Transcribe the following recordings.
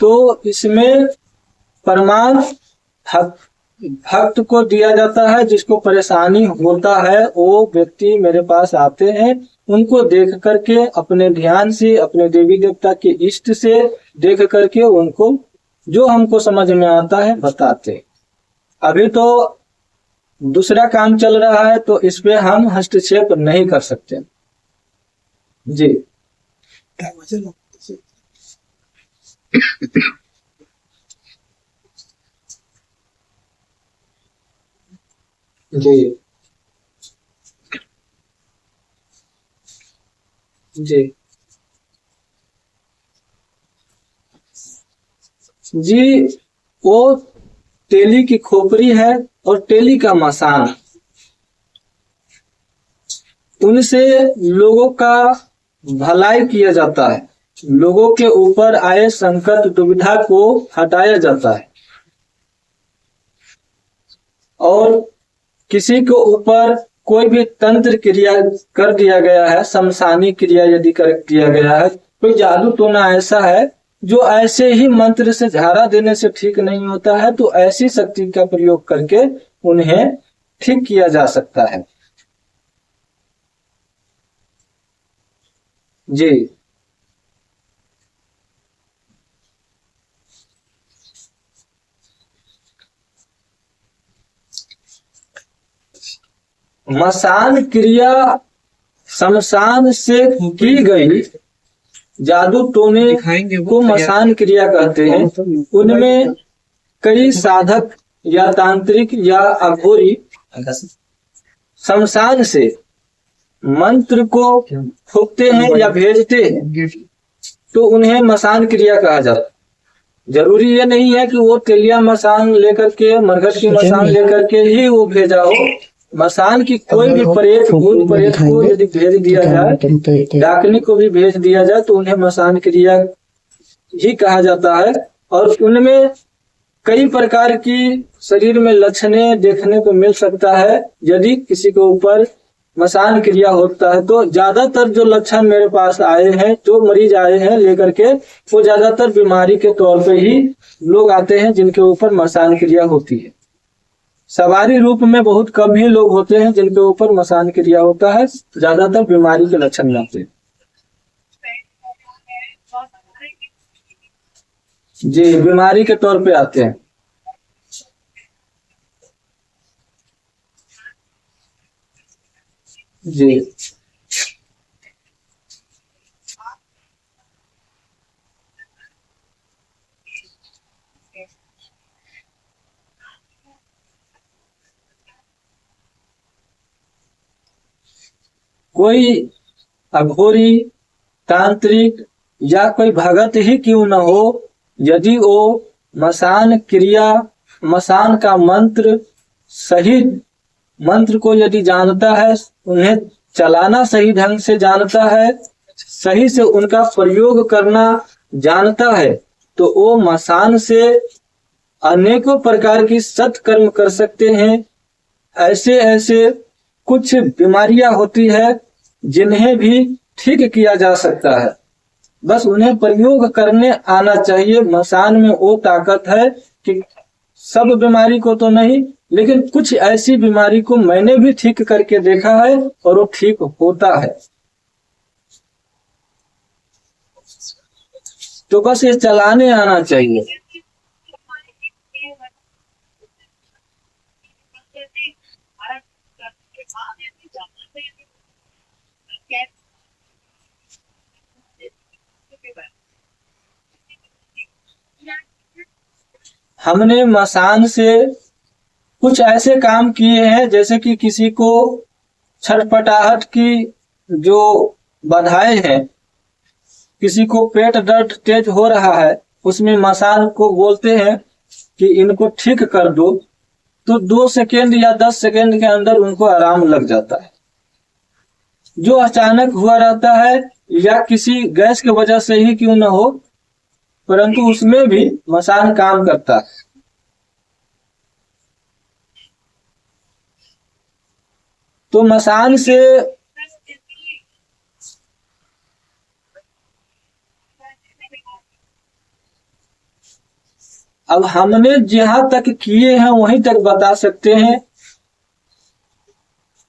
तो इसमें प्रमाण भक्त को दिया जाता है। जिसको परेशानी होता है वो व्यक्ति मेरे पास आते हैं, उनको देख करके अपने ध्यान से, अपने देवी देवता के इष्ट से देख करके उनको जो हमको समझ में आता है बताते। अभी तो दूसरा काम चल रहा है तो इस पे हम हस्तक्षेप नहीं कर सकते। जी जी जी जी वो तेली की खोपड़ी है और तेली का मसान, उनसे लोगों का भलाई किया जाता है, लोगों के ऊपर आए संकट दुविधा को हटाया जाता है। और किसी के ऊपर कोई भी तंत्र क्रिया कर दिया गया है, शमशानी क्रिया यदि कर दिया गया है, कोई जादू टोना ऐसा है जो ऐसे ही मंत्र से झाड़ा देने से ठीक नहीं होता है, तो ऐसी शक्ति का प्रयोग करके उन्हें ठीक किया जा सकता है। जी मसान क्रिया शमशान से की गई जादू टोने को मसान क्रिया कहते हैं। उनमें कई साधक या तांत्रिक या अघोरी शमशान से मंत्र को फूकते हैं या भेजते हैं, तो उन्हें मसान क्रिया कहा जाता है। जरूरी ये नहीं है कि वो तेलिया मसान लेकर के, मरघट की मसान लेकर के ही वो भेजा हो। मसान की कोई भी प्रेत, भूत प्रेत को यदि भेज दिया जाए, डाकनी को भी भेज दिया जाए, तो उन्हें मसान क्रिया ही कहा जाता है। और उनमें कई प्रकार की शरीर में लक्षणें देखने को मिल सकता है। यदि किसी के ऊपर मसान क्रिया होता है तो ज्यादातर जो लक्षण मेरे पास आए हैं, जो मरीज आए हैं लेकर के, वो ज्यादातर बीमारी के तौर पे ही लोग आते हैं जिनके ऊपर मसान क्रिया होती है। सवारी रूप में बहुत कम ही लोग होते हैं जिनके ऊपर मसान क्रिया होता है, ज्यादातर बीमारी के लक्षण आते हैं। जी बीमारी के तौर पे आते हैं। जी कोई अघोरी, तांत्रिक या कोई भगत ही क्यों न हो, यदि वो मसान क्रिया, मसान का मंत्र, सही मंत्र को यदि जानता है, उन्हें चलाना सही ढंग से जानता है, सही से उनका प्रयोग करना जानता है, तो वो मसान से अनेकों प्रकार की सत्कर्म कर सकते हैं। ऐसे ऐसे कुछ बीमारियां होती है जिन्हें भी ठीक किया जा सकता है, बस उन्हें प्रयोग करने आना चाहिए। मसान में वो ताकत है कि सब बीमारी को तो नहीं, लेकिन कुछ ऐसी बीमारी को मैंने भी ठीक करके देखा है और वो ठीक होता है। तो बस ये चलाने आना चाहिए। हमने मसान से कुछ ऐसे काम किए हैं, जैसे कि किसी को छटपटाहट की जो बाधाएं हैं, किसी को पेट दर्द तेज हो रहा है, उसमें मसान को बोलते हैं कि इनको ठीक कर दो, तो 2 सेकेंड या 10 सेकेंड के अंदर उनको आराम लग जाता है। जो अचानक हुआ रहता है या किसी गैस की वजह से ही क्यों न हो, परंतु उसमें भी मसान काम करता है। तो मसान से अब हमने जहां तक किए हैं वहीं तक बता सकते हैं।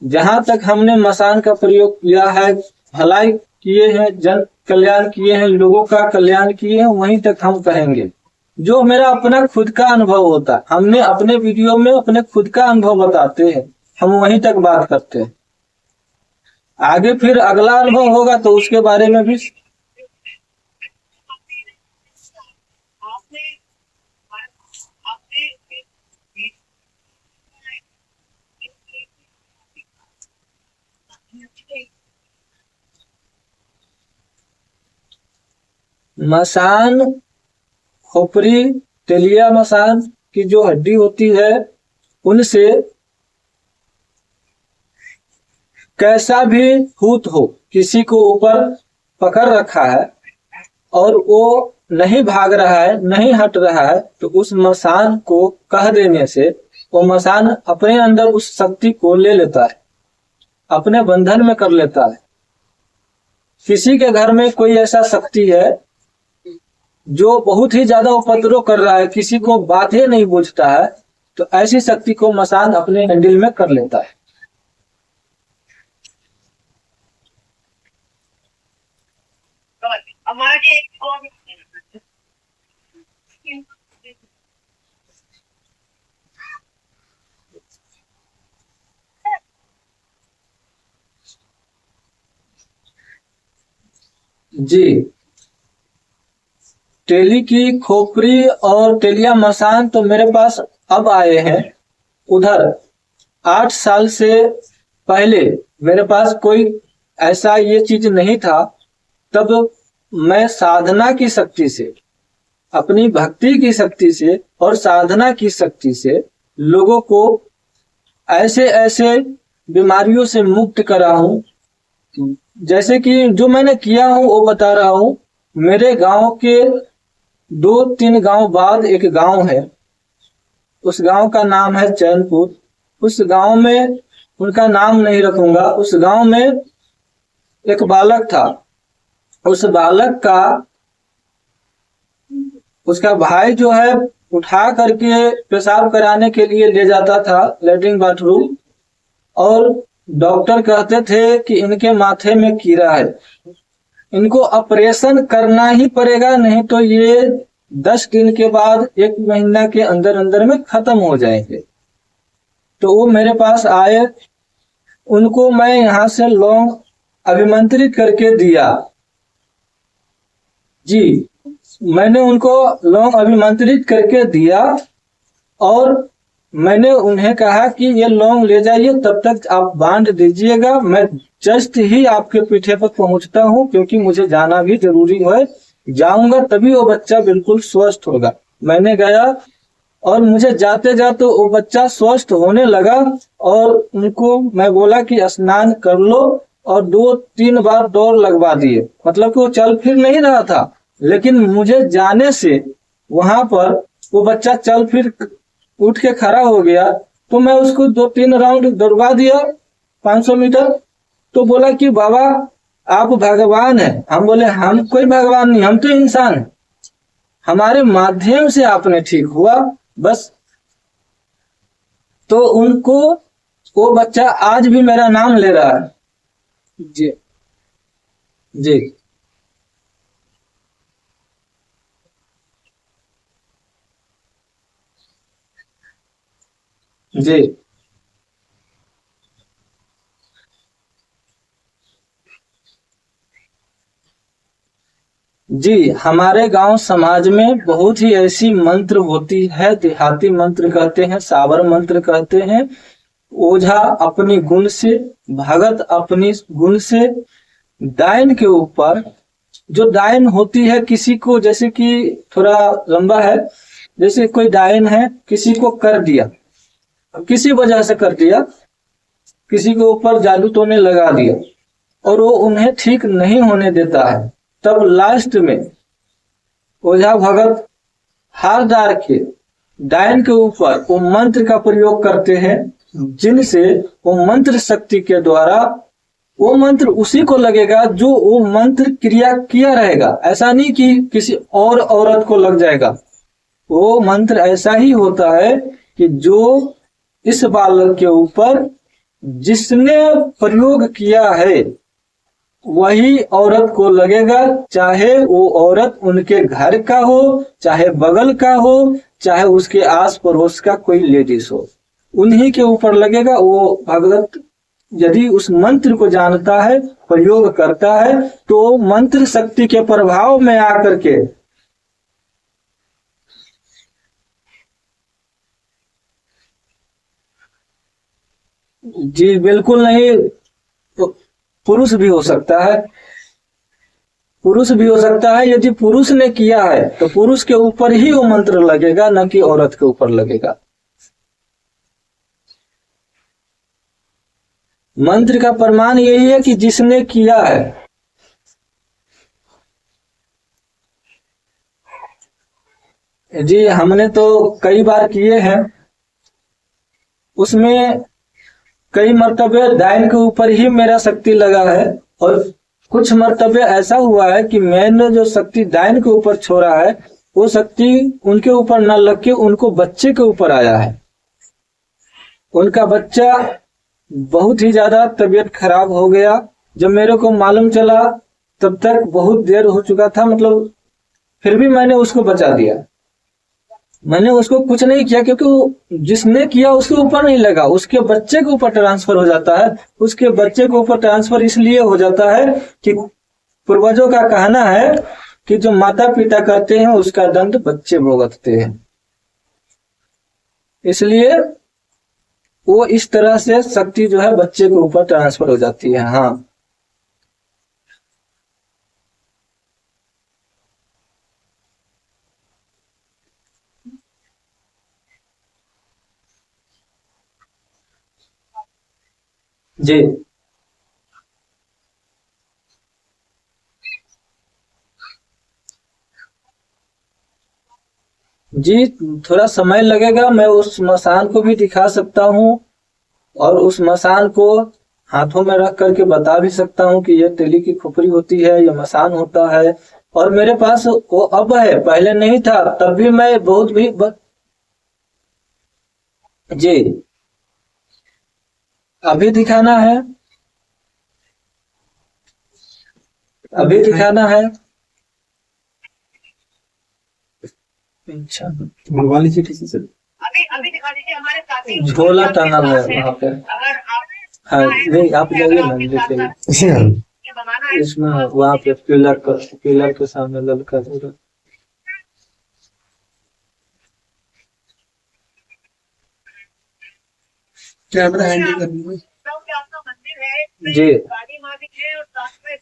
जहां तक हमने मसान का प्रयोग किया है, भलाई किए हैं, जन कल्याण किए हैं, लोगों का कल्याण किए हैं, वहीं तक हम कहेंगे। जो मेरा अपना खुद का अनुभव होता है, हमने अपने वीडियो में अपने खुद का अनुभव बताते हैं, हम वहीं तक बात करते हैं। आगे फिर अगला अनुभव होगा तो उसके बारे में भी। मसान, खोपड़ी, तेलिया मसान की जो हड्डी होती है, उनसे कैसा भी भूत हो किसी को ऊपर पकड़ रखा है और वो नहीं भाग रहा है, नहीं हट रहा है, तो उस मसान को कह देने से वो मसान अपने अंदर उस शक्ति को ले लेता है, अपने बंधन में कर लेता है। किसी के घर में कोई ऐसा शक्ति है जो बहुत ही ज्यादा उपद्रव कर रहा है, किसी को बातें नहीं पूछता है, तो ऐसी शक्ति को मसान अपने हैंडल में कर लेता है। जी, टेली की खोपड़ी और टेलिया मसान तो मेरे पास अब आए हैं। उधर 8 साल से पहले मेरे पास कोई ऐसा ये चीज नहीं था। तब मैं साधना की शक्ति से, अपनी भक्ति की शक्ति से और साधना की शक्ति से लोगों को ऐसे ऐसे बीमारियों से मुक्त करा हूं। जैसे कि जो मैंने किया हूं वो बता रहा हूं। मेरे गांव के 2-3 गांव बाद एक गांव है, उस गांव का नाम है चैनपुर। उस गांव में, उनका नाम नहीं रखूंगा, उस गांव में एक बालक था। उस बालक का, उसका भाई जो है उठा करके पेशाब कराने के लिए ले जाता था लेटरिन बाथरूम, और डॉक्टर कहते थे कि इनके माथे में कीड़ा है, इनको ऑपरेशन करना ही पड़ेगा, नहीं तो ये 10 दिन के बाद, 1 महीना के अंदर अंदर में खत्म हो जाएंगे। तो वो मेरे पास आए, उनको मैं यहाँ से लौंग अभिमंत्रित करके दिया। जी, मैंने उनको लौंग अभिमंत्रित करके दिया और मैंने उन्हें कहा कि ये लौंग ले जाइए, तब तक आप बांध दीजिएगा, मैं जस्ट ही आपके पीठे पर पहुंचता हूं, क्योंकि मुझे जाना भी जरूरी है, जाऊंगा तभी वो बच्चा बिल्कुल स्वस्थ होगा। मैंने गया और मुझे जाते जाते वो बच्चा स्वस्थ होने लगा, और उनको मैं बोला कि स्नान कर लो, और 2-3 बार दौड़ लगवा दिए। मतलब कि वो चल फिर नहीं रहा था, लेकिन मुझे जाने से वहां पर वो बच्चा चल फिर उठ के खड़ा हो गया। तो मैं उसको 2-3 राउंड दौड़वा दिया, 500 मीटर। तो बोला कि बाबा आप भगवान हैं। हम बोले हम कोई भगवान नहीं, हम तो इंसान हैं, हमारे माध्यम से आपने ठीक हुआ बस। तो उनको, वो बच्चा आज भी मेरा नाम ले रहा है। जी जी जी जी, हमारे गांव समाज में बहुत ही ऐसी मंत्र होती है, देहाती मंत्र कहते हैं, सावर मंत्र कहते हैं। ओझा अपनी गुण से, भगत अपनी गुण से डायन के ऊपर, जो डायन होती है किसी को, जैसे कि थोड़ा लंबा है, जैसे कोई डायन है, किसी को कर दिया, किसी वजह से कर दिया, किसी के ऊपर जादू टोने लगा दिया और वो उन्हें ठीक नहीं होने देता है, तब लास्ट में ओझा भगत हार डार के डायन के ऊपर वो मंत्र का प्रयोग करते हैं, जिनसे वो मंत्र शक्ति के द्वारा वो मंत्र उसी को लगेगा जो वो मंत्र क्रिया किया रहेगा। ऐसा नहीं कि किसी और औरत को लग जाएगा, वो मंत्र ऐसा ही होता है कि जो इस बालक के ऊपर जिसने प्रयोग किया है वही औरत को लगेगा, चाहे वो औरत उनके घर का हो, चाहे बगल का हो, चाहे उसके आस पड़ोस का कोई लेडीज हो, उन्हीं के ऊपर लगेगा। वो भगवत यदि उस मंत्र को जानता है, प्रयोग करता है, तो मंत्र शक्ति के प्रभाव में आकर के जी बिल्कुल नहीं, तो पुरुष भी हो सकता है, पुरुष भी हो सकता है। यदि पुरुष ने किया है तो पुरुष के ऊपर ही वो मंत्र लगेगा, न कि औरत के ऊपर लगेगा। मंत्र का प्रमाण यही है कि जिसने किया है। जी हमने तो कई बार किए हैं, उसमें कई मर्तबे डायन के ऊपर ही मेरा शक्ति लगा है, और कुछ मर्तबे ऐसा हुआ है कि मैंने जो शक्ति डायन के ऊपर छोड़ा है वो शक्ति उनके ऊपर न लग के उनको बच्चे के ऊपर आया है। उनका बच्चा बहुत ही ज्यादा तबीयत खराब हो गया। जब मेरे को मालूम चला तब तक बहुत देर हो चुका था, मतलब फिर भी मैंने उसको बचा दिया। मैंने उसको कुछ नहीं किया, क्योंकि वो जिसने किया उसके ऊपर नहीं लगा, उसके बच्चे के ऊपर ट्रांसफर हो जाता है। उसके बच्चे के ऊपर ट्रांसफर इसलिए हो जाता है कि पूर्वजों का कहना है कि जो माता पिता करते हैं उसका दंड बच्चे भुगतते हैं, इसलिए वो इस तरह से शक्ति जो है बच्चे के ऊपर ट्रांसफर हो जाती है। हाँ जी जी, थोड़ा समय लगेगा। मैं उस मसान को भी दिखा सकता हूँ, और उस मसान को हाथों में रख करके बता भी सकता हूँ कि ये तेली की खुपरी होती है, ये मसान होता है। और मेरे पास वो अब है, पहले नहीं था, तब भी मैं बहुत भी जी अभी दिखाना है, अभी दिखाना है। अच्छा मंगवा लीजिए किसी से। अभी अभी दिखा दीजिए हमारे साथी झोला टंगा है वहाँ पे। अगर आप हाँ नहीं, आप जाइए ना, देखिए ये बनाना है इसमें वहाँ पे पिलर के सामने लड़का होगा। कैमरा हैंडल करनी है। तो क्या आपका मंदिर है, इसमें जी काली माँ भी है और साथ में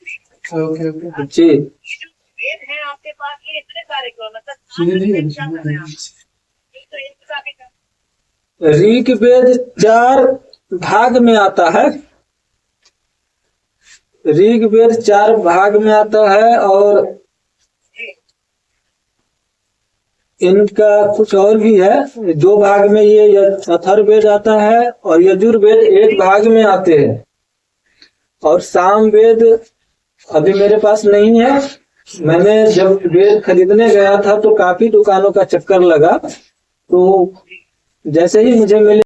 ओके ओके जी ये जो वेद है आपके पास, ये इतने सारे क्यों, मतलब सुनिए नहीं क्या कर रहे हैं आप? एक तो एक काफी का ऋग्वेद 4 भाग में आता है, ऋग्वेद 4 भाग में आता है, और इनका कुछ और भी है। 2 भाग में ये अथर्ववेद आता है, और यजुर्वेद 1 भाग में आते हैं, और सामवेद अभी मेरे पास नहीं है। मैंने जब वेद खरीदने गया था तो काफी दुकानों का चक्कर लगा, तो जैसे ही मुझे मिले